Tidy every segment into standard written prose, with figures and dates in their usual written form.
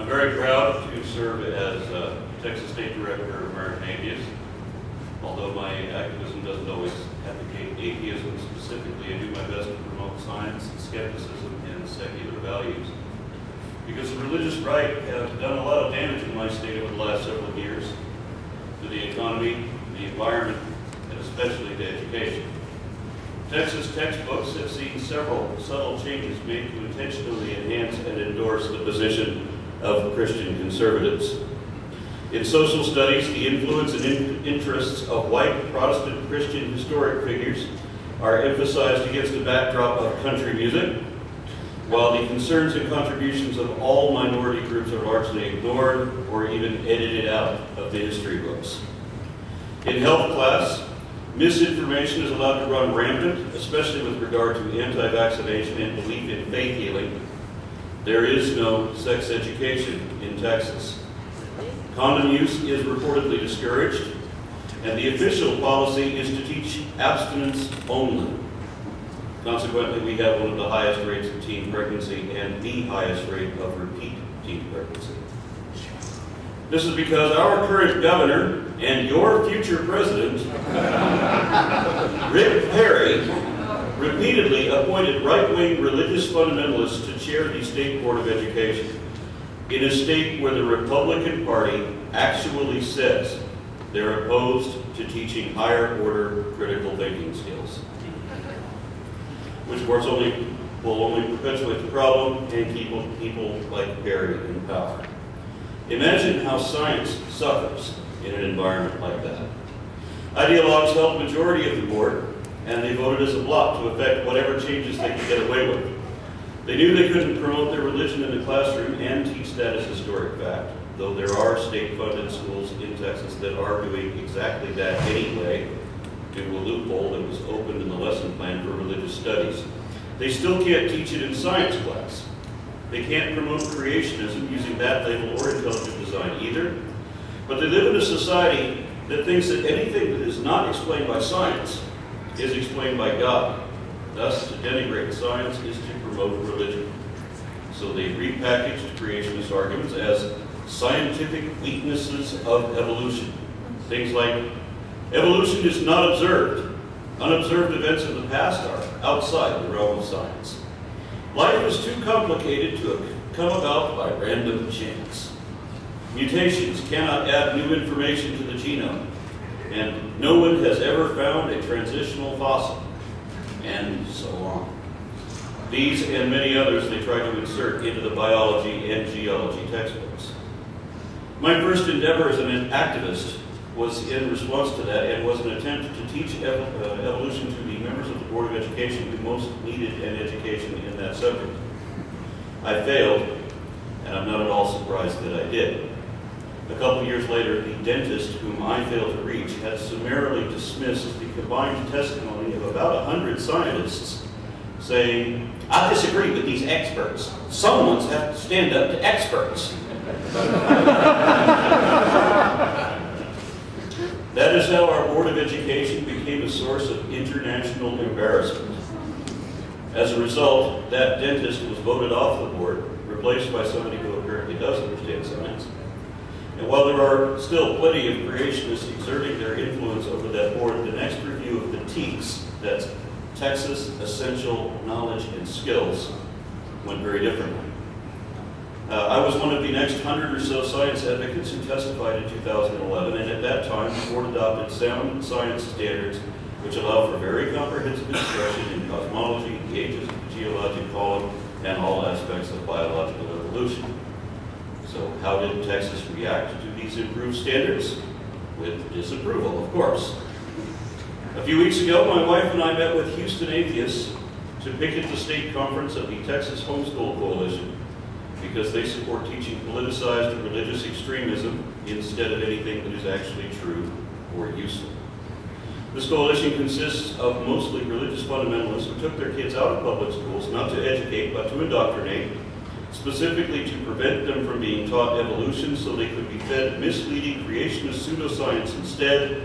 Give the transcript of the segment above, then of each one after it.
I'm very proud to serve as Texas State Director of American Atheists. Although my activism doesn't always advocate atheism specifically, I do my best to promote science, skepticism, and secular values. Because the religious right has done a lot of damage in my state over the last several years to the economy, the environment, and especially to education. Texas textbooks have seen several subtle changes made to intentionally enhance and endorse the position of Christian conservatives. In social studies, the influence and interests of white Protestant Christian historic figures are emphasized against a backdrop of country music, while the concerns and contributions of all minority groups are largely ignored or even edited out of the history books. In health class, misinformation is allowed to run rampant, especially with regard to anti-vaccination and belief in faith healing. There is no sex education in Texas. Condom use is reportedly discouraged, and the official policy is to teach abstinence only. Consequently, we have one of the highest rates of teen pregnancy and the highest rate of repeat teen pregnancy. This is because our current governor and your future president, Rick Perry, repeatedly appointed right-wing religious fundamentalists to chair the State Board of Education in a state where the Republican Party actually says they're opposed to teaching higher-order critical thinking skills, which of course will only perpetuate the problem and keep people like Perry in power. Imagine how science suffers in an environment like that. Ideologues held the majority of the board, and they voted as a bloc to effect whatever changes they could get away with. They knew they couldn't promote their religion in the classroom and teach that as historic fact, though there are state-funded schools in Texas that are doing exactly that anyway, due to a loophole that was opened in the lesson plan for religious studies. They still can't teach it in science class. They can't promote creationism using that label or intelligent design either. But they live in a society that thinks that anything that is not explained by science is explained by God. Thus, to denigrate science is to promote religion. So they repackaged creationist arguments as scientific weaknesses of evolution. Things like, evolution is not observed. Unobserved events of the past are outside the realm of science. Life is too complicated to have come about by random chance. Mutations cannot add new information to the genome, and no one has ever found a transitional fossil, and so on. These and many others they try to insert into the biology and geology textbooks. My first endeavor as an activist was in response to that and was an attempt to teach evolution to the members of the Board of Education who most needed an education in that subject. I failed, and I'm not at all surprised that I did. A couple years later, the dentist whom I failed to reach had summarily dismissed the combined testimony of about 100 scientists saying, I disagree with these experts. Someone's have to stand up to experts. That is how our Board of Education became a source of international embarrassment. As a result, that dentist was voted off the board, replaced by somebody who apparently does understand science. And while there are still plenty of creationists exerting their influence over that board, the next review of the TEKS, that's Texas Essential Knowledge and Skills, went very differently. I was one of the next 100 or so science advocates who testified in 2011, and at that time, the board adopted sound science standards which allow for very comprehensive instruction in cosmology, the ages of the geologic column, and all aspects of biological evolution. So how did Texas react to these improved standards? With disapproval, of course. A few weeks ago, my wife and I met with Houston atheists to picket the state conference of the Texas Homeschool Coalition because they support teaching politicized religious extremism instead of anything that is actually true or useful. This coalition consists of mostly religious fundamentalists who took their kids out of public schools not to educate but to indoctrinate, specifically to prevent them from being taught evolution so they could be fed misleading creationist pseudoscience instead,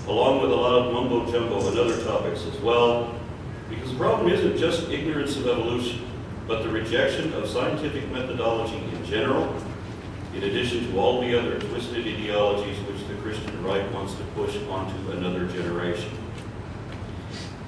along with a lot of mumbo-jumbo and other topics as well, because the problem isn't just ignorance of evolution, but the rejection of scientific methodology in general in addition to all the other twisted ideologies which the Christian right wants to push onto another generation.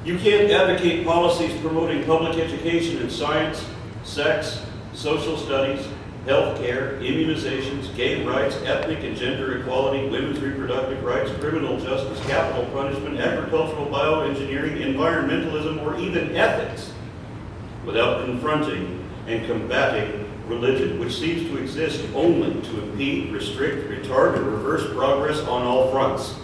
You can't advocate policies promoting public education in science, sex, social studies, health care, immunizations, gay rights, ethnic and gender equality, women's reproductive rights, criminal justice, capital punishment, agricultural bioengineering, environmentalism, or even ethics without confronting and combating religion, which seems to exist only to impede, restrict, retard, or reverse progress on all fronts.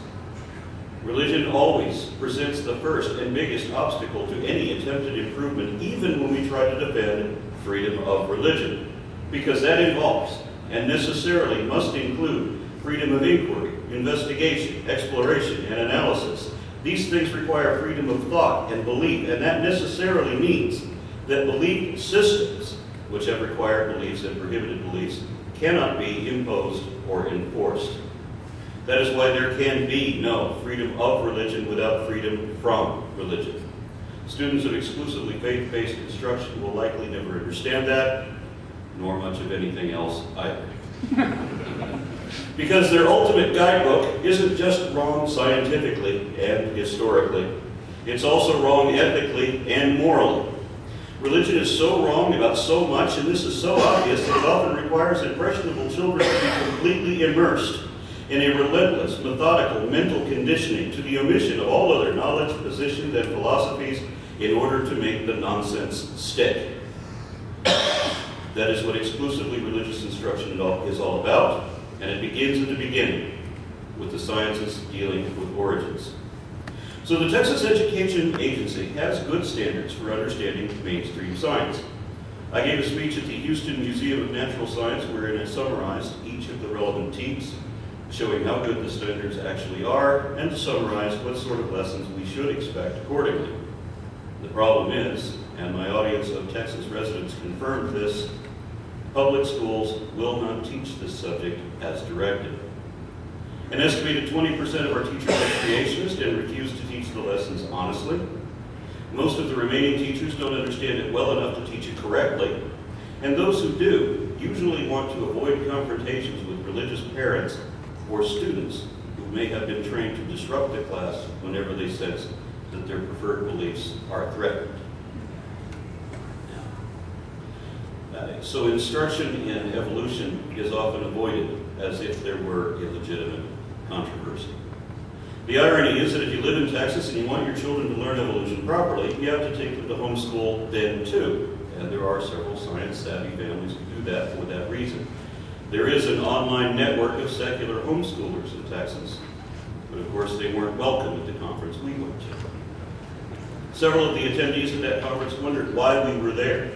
Religion always presents the first and biggest obstacle to any attempted improvement, even when we try to defend freedom of religion, because that involves and necessarily must include freedom of inquiry, investigation, exploration, and analysis. These things require freedom of thought and belief, and that necessarily means that belief systems, which have required beliefs and prohibited beliefs, cannot be imposed or enforced. That is why there can be no freedom of religion without freedom from religion. Students of exclusively faith-based instruction will likely never understand that, nor much of anything else either. Because their ultimate guidebook isn't just wrong scientifically and historically, it's also wrong ethically and morally. Religion is so wrong about so much, and this is so obvious that it often requires impressionable children to be completely immersed in a relentless, methodical mental conditioning to the omission of all other knowledge, positions, and philosophies in order to make the nonsense stick. That is what exclusively religious instruction is all about, and it begins at the beginning with the sciences dealing with origins. So the Texas Education Agency has good standards for understanding mainstream science. I gave a speech at the Houston Museum of Natural Science wherein I summarized each of the relevant teams, showing how good the standards actually are, and to summarize what sort of lessons we should expect accordingly. The problem is, and my audience of Texas residents confirmed this, public schools will not teach this subject as directed. An estimated 20% of our teachers are creationists and refuse to teach the lessons honestly. Most of the remaining teachers don't understand it well enough to teach it correctly. And those who do usually want to avoid confrontations with religious parents or students who may have been trained to disrupt the class whenever they sense that their preferred beliefs are threatened. So instruction in evolution is often avoided as if there were a legitimate controversy. The irony is that if you live in Texas and you want your children to learn evolution properly, you have to take them to homeschool then too. And there are several science-savvy families who do that for that reason. There is an online network of secular homeschoolers in Texas, but of course they weren't welcome at the conference we went to. Several of the attendees at that conference wondered why we were there,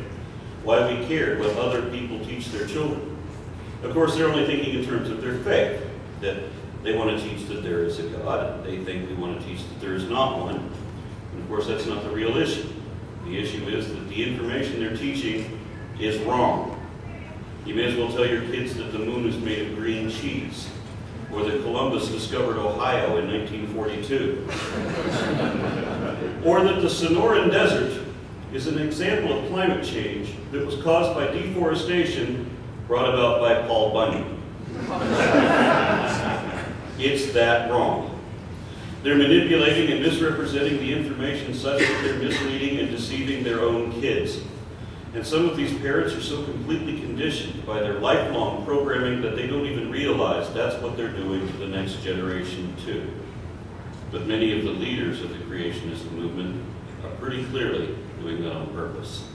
why we cared what other people teach their children. Of course, they're only thinking in terms of their faith, that they want to teach that there is a God. They think we want to teach that there is not one. And of course, that's not the real issue. The issue is that the information they're teaching is wrong. You may as well tell your kids that the moon is made of green cheese, or that Columbus discovered Ohio in 1942, or that the Sonoran Desert is an example of climate change that was caused by deforestation brought about by Paul Bunyan. It's that wrong. They're manipulating and misrepresenting the information such that they're misleading and deceiving their own kids. And some of these parents are so completely conditioned by their lifelong programming that they don't even realize that's what they're doing to the next generation too. But many of the leaders of the creationist movement are pretty clearly doing that on purpose.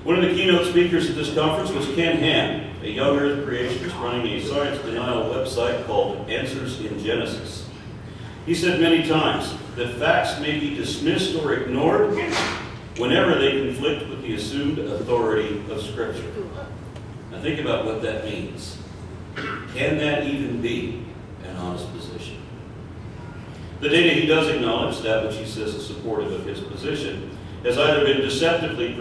One of the keynote speakers at this conference was Ken Ham, a young earth creationist running a science denial website called Answers in Genesis. He said many times that facts may be dismissed or ignored whenever they conflict with the assumed authority of Scripture. Now think about what that means. Can that even be an honest position? The data he does acknowledge, that which he says is supportive of his position, has either been deceptively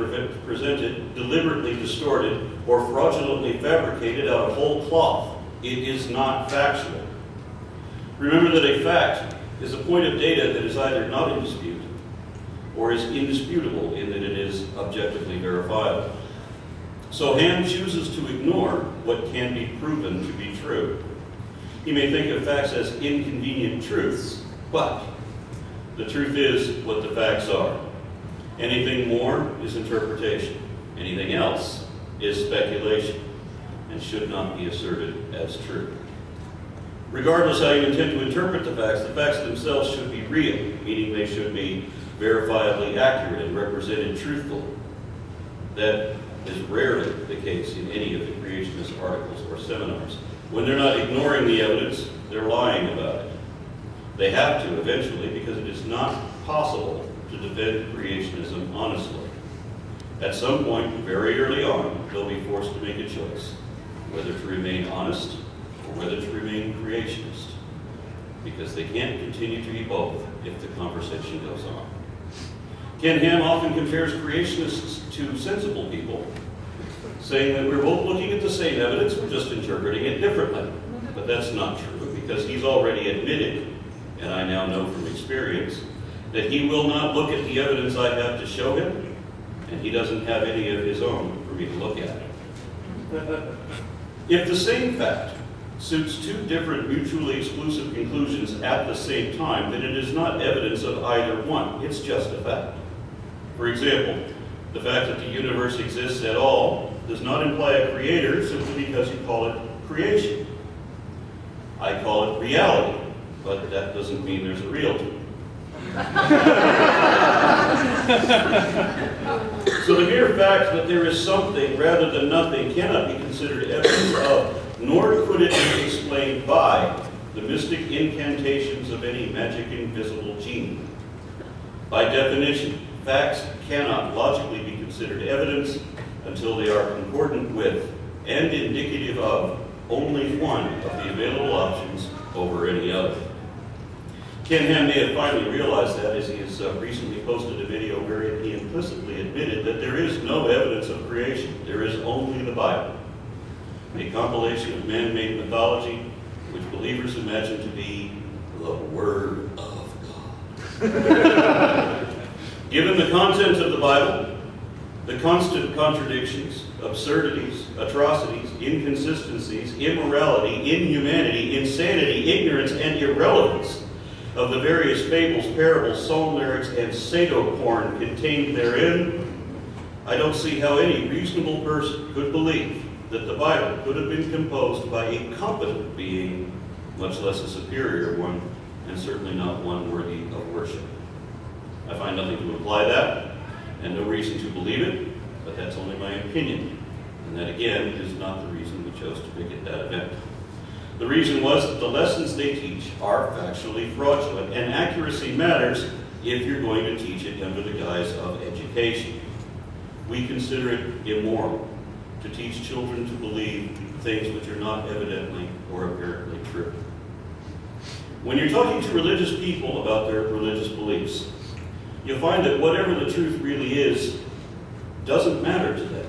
presented, deliberately distorted, or fraudulently fabricated out of whole cloth. It is not factual. Remember that a fact is a point of data that is either not in dispute or is indisputable in that it is objectively verifiable. So Ham chooses to ignore what can be proven to be true. He may think of facts as inconvenient truths, but the truth is what the facts are. Anything more is interpretation. Anything else is speculation and should not be asserted as true. Regardless how you intend to interpret the facts themselves should be real, meaning they should be verifiably accurate and represented truthfully. That is rarely the case in any of the creationist articles or seminars. When they're not ignoring the evidence, they're lying about it. They have to eventually, because it is not possible to defend creationism honestly. At some point, very early on, they'll be forced to make a choice, whether to remain honest or whether to remain creationist, because they can't continue to be both if the conversation goes on. Ken Ham often compares creationists to sensible people, saying that we're both looking at the same evidence, we're just interpreting it differently. But that's not true, because he's already admitted, and I now know from experience, that he will not look at the evidence I have to show him, and he doesn't have any of his own for me to look at. If the same fact suits two different mutually exclusive conclusions at the same time, then it is not evidence of either one, it's just a fact. For example, the fact that the universe exists at all does not imply a creator simply because you call it creation. I call it reality, but that doesn't mean there's a reality. So the mere fact that there is something rather than nothing cannot be considered evidence of, nor could it be explained by, the mystic incantations of any magic invisible genie. By definition, facts cannot logically be considered evidence until they are concordant with and indicative of only one of the available options over any other. Ken Ham may have finally realized that, as he has recently posted a video wherein he implicitly admitted that there is no evidence of creation. There is only the Bible, a compilation of man-made mythology which believers imagine to be the Word of God. Given the content of the Bible, the constant contradictions, absurdities, atrocities, inconsistencies, immorality, inhumanity, insanity, ignorance, and irrelevance of the various fables, parables, psalm lyrics, and pseudo-porn contained therein, I don't see how any reasonable person could believe that the Bible could have been composed by a competent being, much less a superior one, and certainly not one worthy of worship. I find nothing to imply that, and no reason to believe it, but that's only my opinion. And that, again, is not the reason we chose to make it that event. The reason was that the lessons they teach are factually fraudulent, and accuracy matters if you're going to teach it under the guise of education. We consider it immoral to teach children to believe things which are not evidently or apparently true. When you're talking to religious people about their religious beliefs, you'll find that whatever the truth really is doesn't matter to them.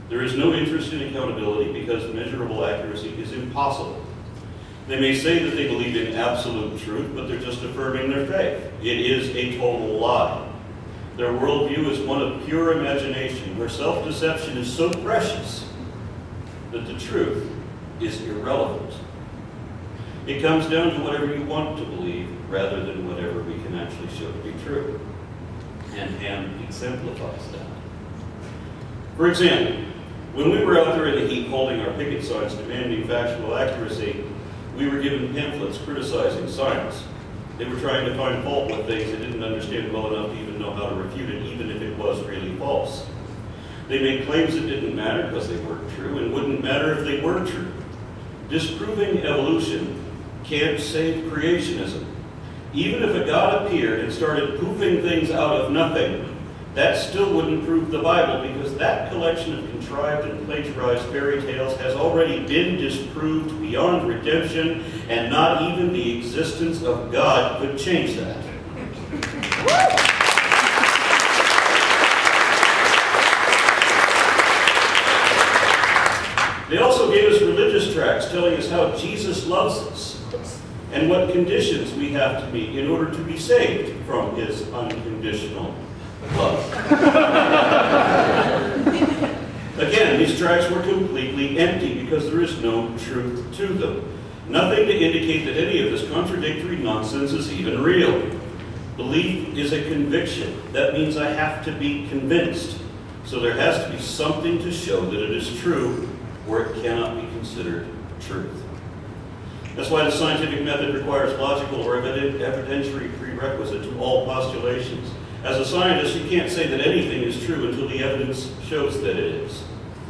There is no interest in accountability because measurable accuracy is impossible. They may say that they believe in absolute truth, but they're just affirming their faith. It is a total lie. Their worldview is one of pure imagination, where self-deception is so precious that the truth is irrelevant. It comes down to whatever you want to believe rather than whatever we can actually show to be true. And Ham exemplifies that. For example, when we were out there in the heat holding our picket signs demanding factual accuracy, we were given pamphlets criticizing science. They were trying to find fault with things they didn't understand well enough to even know how to refute it, even if it was really false. They made claims that didn't matter because they weren't true, and wouldn't matter if they were true. Disproving evolution can't save creationism. Even if a God appeared and started poofing things out of nothing, that still wouldn't prove the Bible, because that collection of contrived and plagiarized fairy tales has already been disproved beyond redemption, and not even the existence of God could change that. They also gave us religious tracts telling us how Jesus loves us and what conditions we have to meet in order to be saved from his unconditional love. Again, these tracts were completely empty because there is no truth to them. Nothing to indicate that any of this contradictory nonsense is even real. Belief is a conviction. That means I have to be convinced. So there has to be something to show that it is true, or it cannot be considered truth. That's why the scientific method requires logical or evidentiary prerequisite to all postulations. As a scientist, you can't say that anything is true until the evidence shows that it is.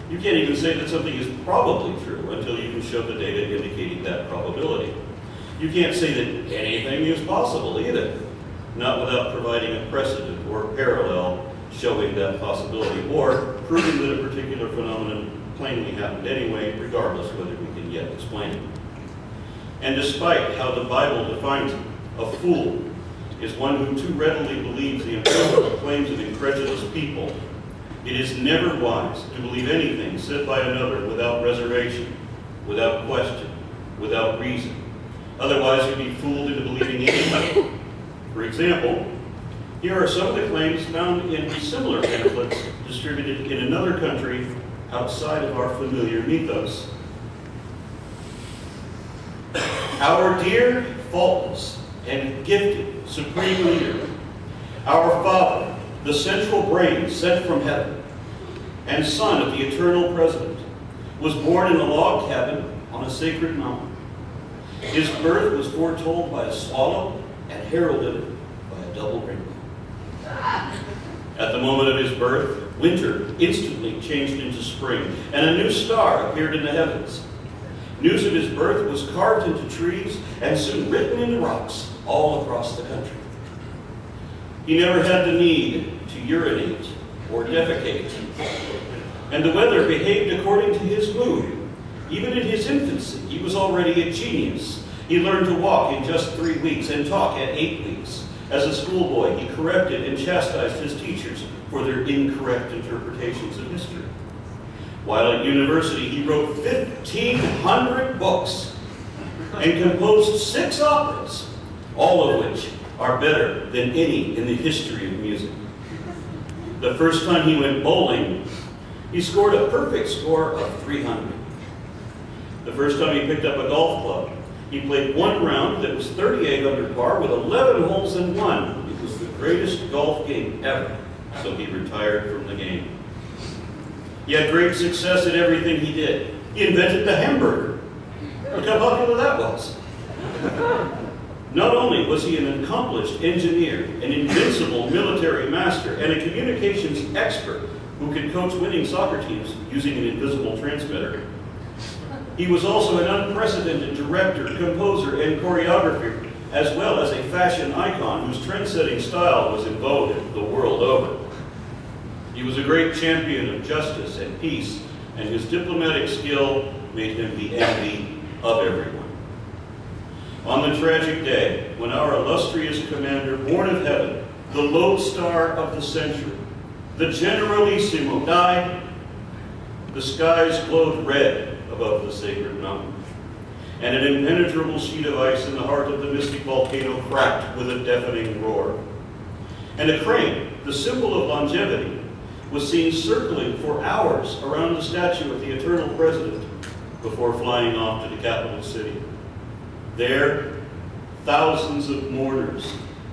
You can't even say that something is probably true until you can show the data indicating that probability. You can't say that anything is possible either, not without providing a precedent or parallel showing that possibility, or proving that a particular phenomenon plainly happened anyway, regardless of whether we can yet explain it. And despite how the Bible defines it, a fool is one who too readily believes the improbable claims of incredulous people. It is never wise to believe anything said by another without reservation, without question, without reason. Otherwise, you'd be fooled into believing anything. For example, here are some of the claims found in similar pamphlets distributed in another country outside of our familiar mythos. Our dear, faultless, and gifted Supreme Leader, our Father, the central brain sent from heaven, and son of the eternal President, was born in a log cabin on a sacred mountain. His birth was foretold by a swallow and heralded by a double rainbow. At the moment of his birth, winter instantly changed into spring, and a new star appeared in the heavens. News of his birth was carved into trees and soon written into rocks all across the country. He never had the need to urinate or defecate, and the weather behaved according to his mood. Even in his infancy, he was already a genius. He learned to walk in just 3 weeks and talk at 8 weeks. As a schoolboy, he corrected and chastised his teachers for their incorrect interpretations of history. While at university, he wrote 1,500 books and composed 6 operas, all of which are better than any in the history of music. The first time he went bowling, he scored a perfect score of 300. The first time he picked up a golf club, he played 1 round that was 38 under par with 11 holes and won. It was the greatest golf game ever, so he retired from the game. He had great success at everything he did. He invented the hamburger. Look how popular that was. Not only was he an accomplished engineer, an invincible military master, and a communications expert who could coach winning soccer teams using an invisible transmitter, he was also an unprecedented director, composer, and choreographer, as well as a fashion icon whose trend-setting style was in vogue the world over. He was a great champion of justice and peace, and his diplomatic skill made him the envy of everyone. On the tragic day when our illustrious commander, born of heaven, the lodestar of the century, the Generalissimo, died, the skies glowed red above the sacred mountain, and an impenetrable sheet of ice in the heart of the mystic volcano cracked with a deafening roar. And a crane, the symbol of longevity, was seen circling for hours around the statue of the eternal President before flying off to the capital city. There, thousands of mourners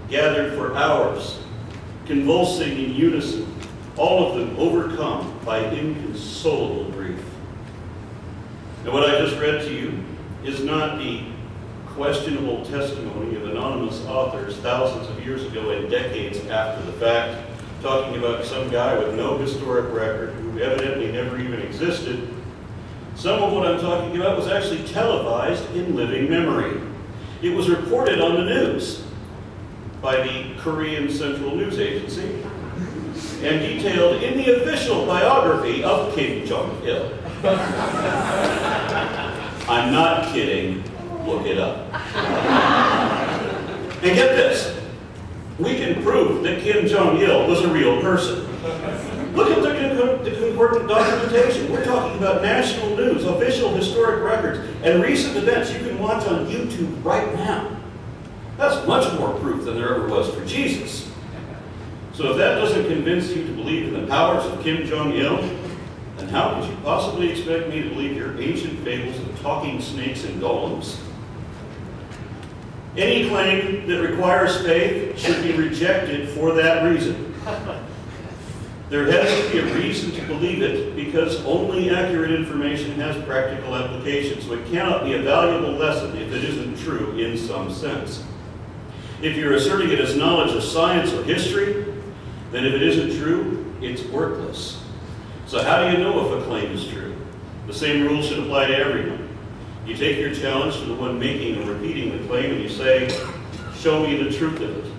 gathered for hours, convulsing in unison, all of them overcome by inconsolable grief. And what I just read to you is not the questionable testimony of anonymous authors thousands of years ago and decades after the fact, talking about some guy with no historic record who evidently never even existed. Some of what I'm talking about was actually televised in living memory. It was reported on the news by the Korean Central News Agency and detailed in the official biography of Kim Jong-il. I'm not kidding. Look it up. And get this. We can prove that Kim Jong-il was a real person. Look at the concordant documentation. We're talking about national news, official historic records, and recent events you can watch on YouTube right now. That's much more proof than there ever was for Jesus. So if that doesn't convince you to believe in the powers of Kim Jong-il, And how could you possibly expect me to believe your ancient fables of talking snakes and golems? Any claim that requires faith should be rejected for that reason. There has to be a reason to believe it because only accurate information has practical application, so it cannot be a valuable lesson if it isn't true in some sense. If you're asserting it as knowledge of science or history, then if it isn't true, it's worthless. So how do you know if a claim is true? The same rule should apply to everyone. You take your challenge to the one making or repeating the claim and you say, show me the truth of it.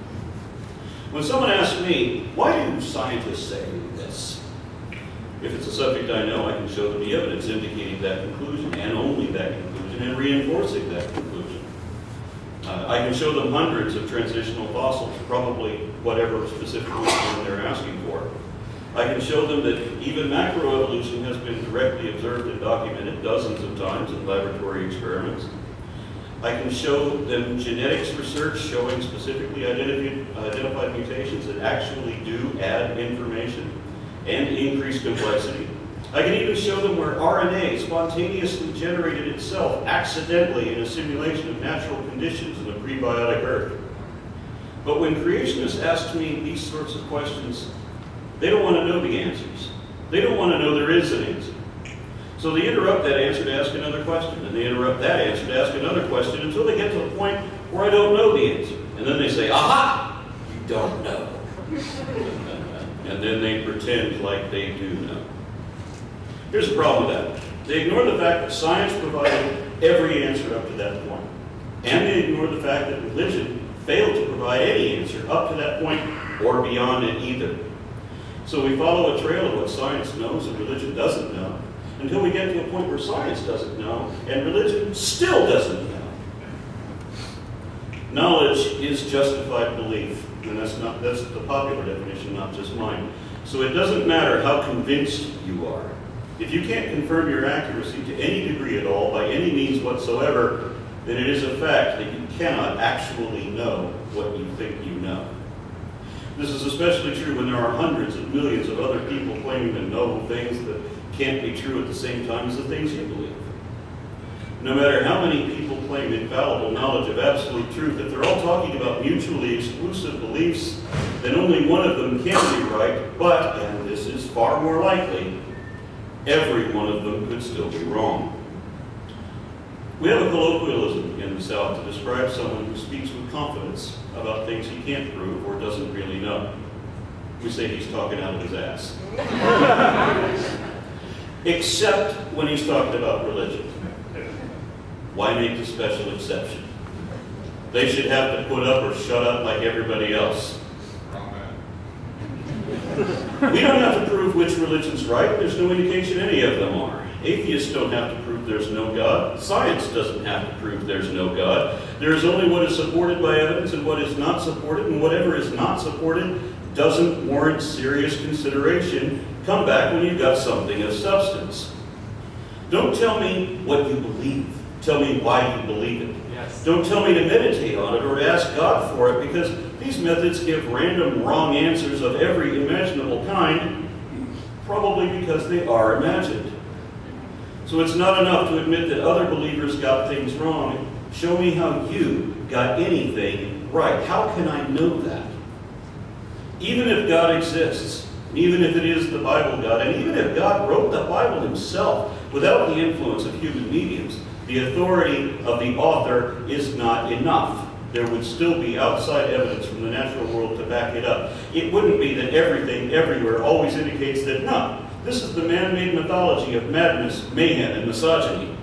When someone asks me, why do scientists say this? If it's a subject I know, I can show them the evidence indicating that conclusion and only that conclusion and reinforcing that conclusion. I can show them hundreds of transitional fossils, probably whatever specifically they're asking for. I can show them that even macroevolution has been directly observed and documented dozens of times in laboratory experiments. I can show them genetics research showing specifically identified mutations that actually do add information and increase complexity. I can even show them where RNA spontaneously generated itself accidentally in a simulation of natural conditions in a prebiotic Earth. But when creationists ask me these sorts of questions, they don't want to know the answers. They don't want to know there is an answer. So they interrupt that answer to ask another question, and they interrupt that answer to ask another question until they get to the point where I don't know the answer. And then they say, aha, you don't know. And then they pretend like they do know. Here's the problem with that. They ignore the fact that science provided every answer up to that point. And they ignore the fact that religion failed to provide any answer up to that point or beyond it either. So we follow a trail of what science knows and religion doesn't know until we get to a point where science doesn't know and religion still doesn't know. Knowledge is justified belief, and that's the popular definition, not just mine. So it doesn't matter how convinced you are. If you can't confirm your accuracy to any degree at all, by any means whatsoever, then it is a fact that you cannot actually know what you think you know. This is especially true when there are hundreds of millions of other people claiming to know things that can't be true at the same time as the things you believe. No matter how many people claim infallible knowledge of absolute truth, if they're all talking about mutually exclusive beliefs, then only one of them can be right, but, and this is far more likely, every one of them could still be wrong. We have a colloquialism in the South to describe someone who speaks with confidence about things he can't prove or doesn't really know. We say he's talking out of his ass. Except when he's talking about religion. Why make the special exception? They should have to put up or shut up like everybody else. We don't have to prove which religion's right. There's no indication any of them are. Atheists don't have to prove there's no God. Science doesn't have to prove there's no God. There is only what is supported by evidence and what is not supported, and whatever is not supported doesn't warrant serious consideration. Come back when you've got something of substance. Don't tell me what you believe. Tell me why you believe it. Yes. Don't tell me to meditate on it or to ask God for it, because these methods give random wrong answers of every imaginable kind, probably because they are imagined. So it's not enough to admit that other believers got things wrong. Show me how you got anything right. How can I know that? Even if God exists, even if it is the Bible God, and even if God wrote the Bible himself without the influence of human mediums, the authority of the author is not enough. There would still be outside evidence from the natural world to back it up. It wouldn't be that everything, everywhere, always indicates that, no, this is the man-made mythology of madness, mayhem, and misogyny.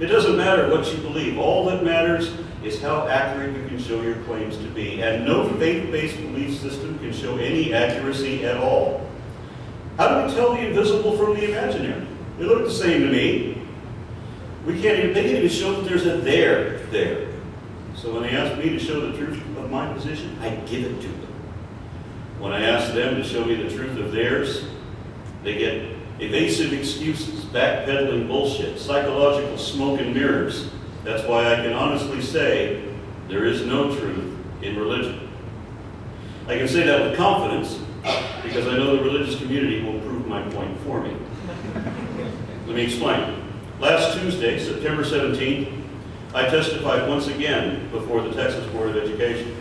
It doesn't matter what you believe. All that matters is how accurate you can show your claims to be. And no faith-based belief system can show any accuracy at all. How do we tell the invisible from the imaginary? They look the same to me. They can't even show that there's a there. So when they ask me to show the truth of my position, I give it to them. When I ask them to show me the truth of theirs, they get evasive excuses, backpedaling bullshit, psychological smoke and mirrors. That's why I can honestly say there is no truth in religion. I can say that with confidence because I know the religious community will prove my point for me. Let me explain. Last Tuesday, September 17th, I testified once again before the Texas Board of Education.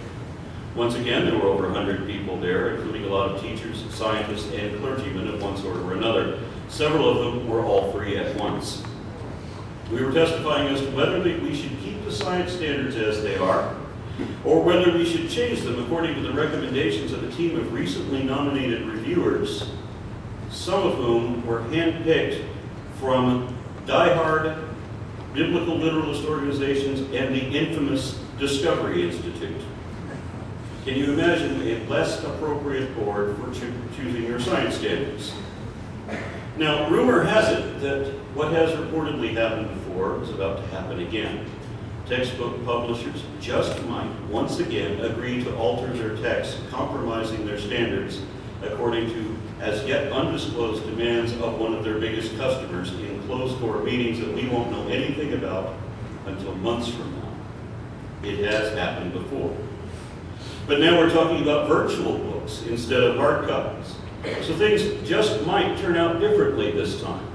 Once again, there were over 100 people there, including a lot of teachers, scientists, and clergymen of one sort or another. Several of them were all free at once. We were testifying as to whether we should keep the science standards as they are, or whether we should change them according to the recommendations of a team of recently nominated reviewers, some of whom were handpicked from die-hard biblical literalist organizations and the infamous Discovery Institute. Can you imagine a less appropriate board for choosing your science standards? Now, rumor has it that what has reportedly happened before is about to happen again. Textbook publishers just might once again agree to alter their texts, compromising their standards according to as yet undisclosed demands of one of their biggest customers in closed-door meetings that we won't know anything about until months from now. It has happened before. But now we're talking about virtual books instead of hard copies. So things just might turn out differently this time,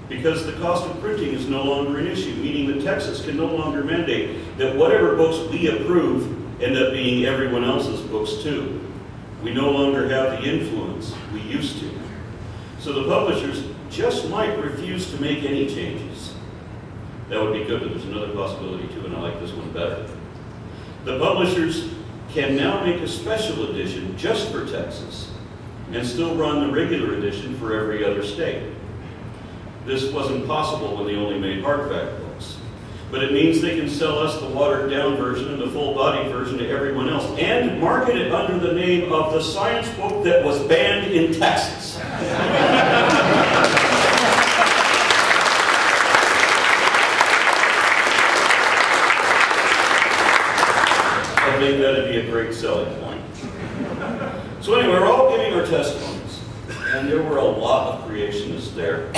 because the cost of printing is no longer an issue, meaning that Texas can no longer mandate that whatever books we approve end up being everyone else's books too. We no longer have the influence we used to. So the publishers just might refuse to make any changes. That would be good, but there's another possibility too, and I like this one better. The publishers can now make a special edition just for Texas and still run the regular edition for every other state. This wasn't possible when they only made hardback books. But it means they can sell us the watered-down version and the full-body version to everyone else and market it under the name of the science book that was banned in Texas. I think that'd be a great selling point. So anyway, we're all giving our testimonies, and there were a lot of creationists there.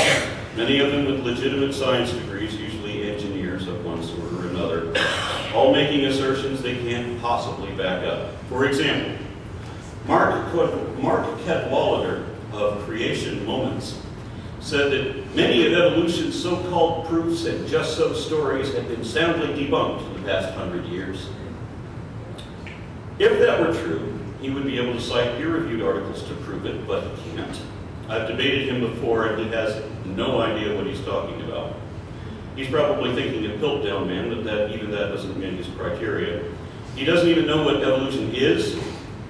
Many of them with legitimate science degrees, usually engineers of one sort or another, all making assertions they can't possibly back up. For example, Mark Cadwallader of Creation Moments said that many of evolution's so-called proofs and just-so stories have been soundly debunked in the past 100 years. If that were true, he would be able to cite peer-reviewed articles to prove it, but he can't. I've debated him before, and he has no idea what he's talking about. He's probably thinking of Piltdown Man, but even that doesn't meet his criteria. He doesn't even know what evolution is,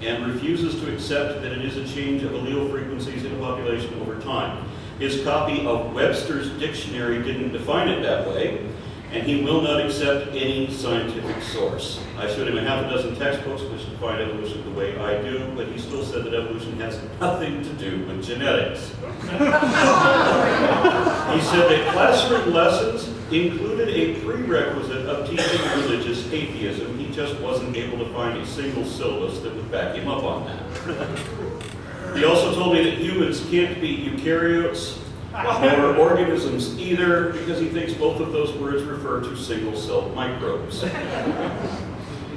and refuses to accept that it is a change of allele frequencies in a population over time. His copy of Webster's dictionary didn't define it that way, and he will not accept any scientific source. I showed him a half a dozen textbooks which define evolution the way I do, but he still said that evolution has nothing to do with genetics. He said that classroom lessons included a prerequisite of teaching religious atheism. He just wasn't able to find a single syllabus that would back him up on that. He also told me that humans can't be eukaryotes or organisms either, because he thinks both of those words refer to single-celled microbes.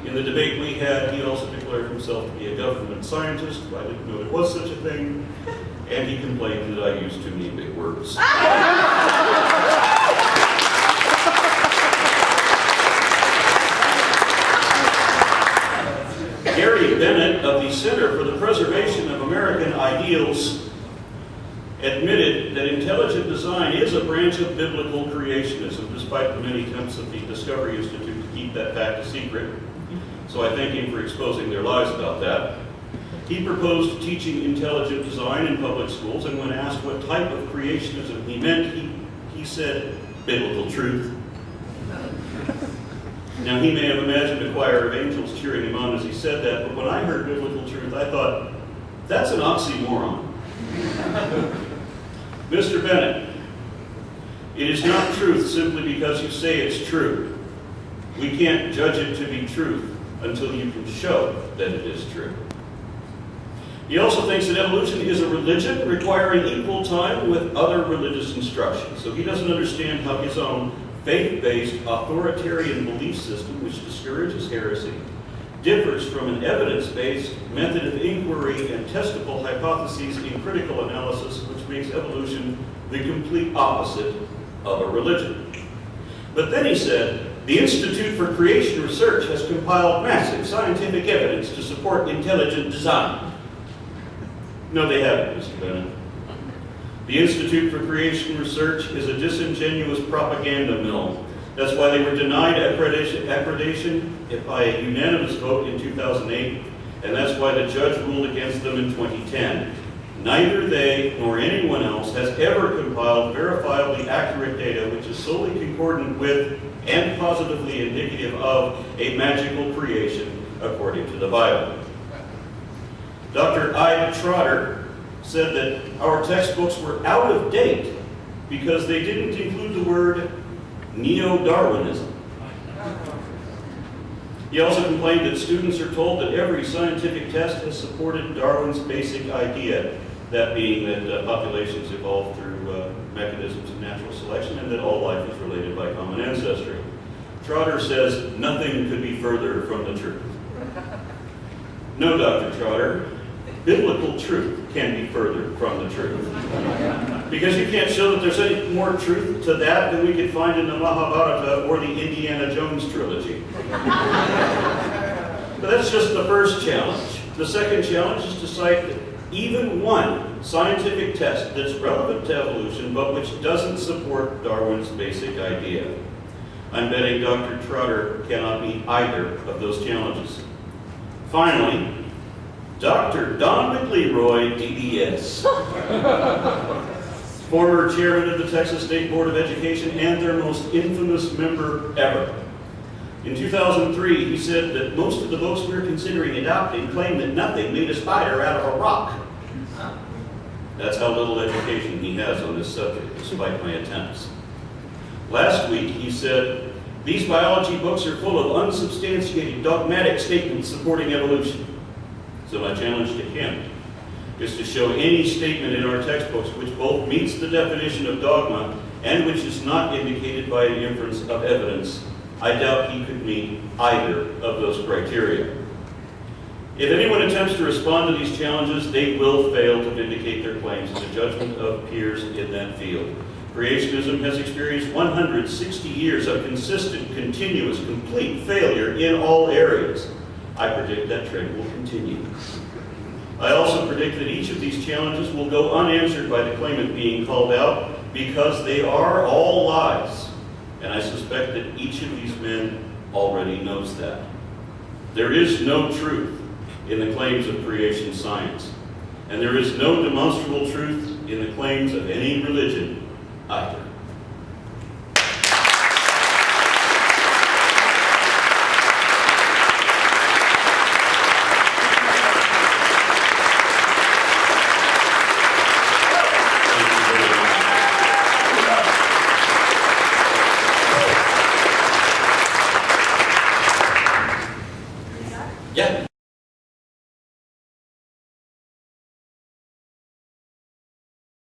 In the debate we had, he also declared himself to be a government scientist. I didn't know there was such a thing, and he complained that I used too many big words. Gary Bennett of the Center for the Preservation of American Ideals admitted that intelligent design is a branch of biblical creationism, despite the many attempts of the Discovery Institute to keep that fact a secret. So I thank him for exposing their lies about that. He proposed teaching intelligent design in public schools, and when asked what type of creationism he meant, he said, biblical truth. Now, he may have imagined a choir of angels cheering him on as he said that, but when I heard biblical truth, I thought, that's an oxymoron. Mr. Bennett, it is not truth simply because you say it's true. We can't judge it to be truth until you can show that it is true. He also thinks that evolution is a religion requiring equal time with other religious instruction. So he doesn't understand how his own faith-based authoritarian belief system, which discourages heresy, differs from an evidence-based method of inquiry and testable hypotheses in critical analysis, which makes evolution the complete opposite of a religion. But then he said, the Institute for Creation Research has compiled massive scientific evidence to support intelligent design. No, they haven't, Mr. Bennett. The Institute for Creation Research is a disingenuous propaganda mill. That's why they were denied accreditation by a unanimous vote in 2008, and that's why the judge ruled against them in 2010. Neither they nor anyone else has ever compiled verifiably accurate data which is solely concordant with and positively indicative of a magical creation according to the Bible. Dr. I. Trotter said that our textbooks were out of date because they didn't include the word neo-Darwinism. He also complained that students are told that every scientific test has supported Darwin's basic idea, that being that populations evolve through mechanisms of natural selection and that all life is related by common ancestry. Trotter says nothing could be further from the truth. No, Dr. Trotter, biblical truth can be further from the truth. Because you can't show that there's any more truth to that than we could find in the Mahabharata or the Indiana Jones trilogy. But that's just the first challenge. The second challenge is to cite even one scientific test that's relevant to evolution but which doesn't support Darwin's basic idea. I'm betting Dr. Trotter cannot meet either of those challenges. Finally, Dr. Don McLeroy, DDS, former chairman of the Texas State Board of Education and their most infamous member ever. In 2003, he said that most of the books we're considering adopting claim that nothing made a spider out of a rock. That's how little education he has on this subject, despite my attempts. Last week, he said, these biology books are full of unsubstantiated dogmatic statements supporting evolution. So my challenge to him is to show any statement in our textbooks which both meets the definition of dogma and which is not indicated by an inference of evidence. I doubt he could meet either of those criteria. If anyone attempts to respond to these challenges, they will fail to vindicate their claims in the judgment of peers in that field. Creationism has experienced 160 years of consistent, continuous, complete failure in all areas. I predict that trend will continue. I also predict that each of these challenges will go unanswered by the claimant being called out because they are all lies. And I suspect that each of these men already knows that. There is no truth in the claims of creation science. And there is no demonstrable truth in the claims of any religion either.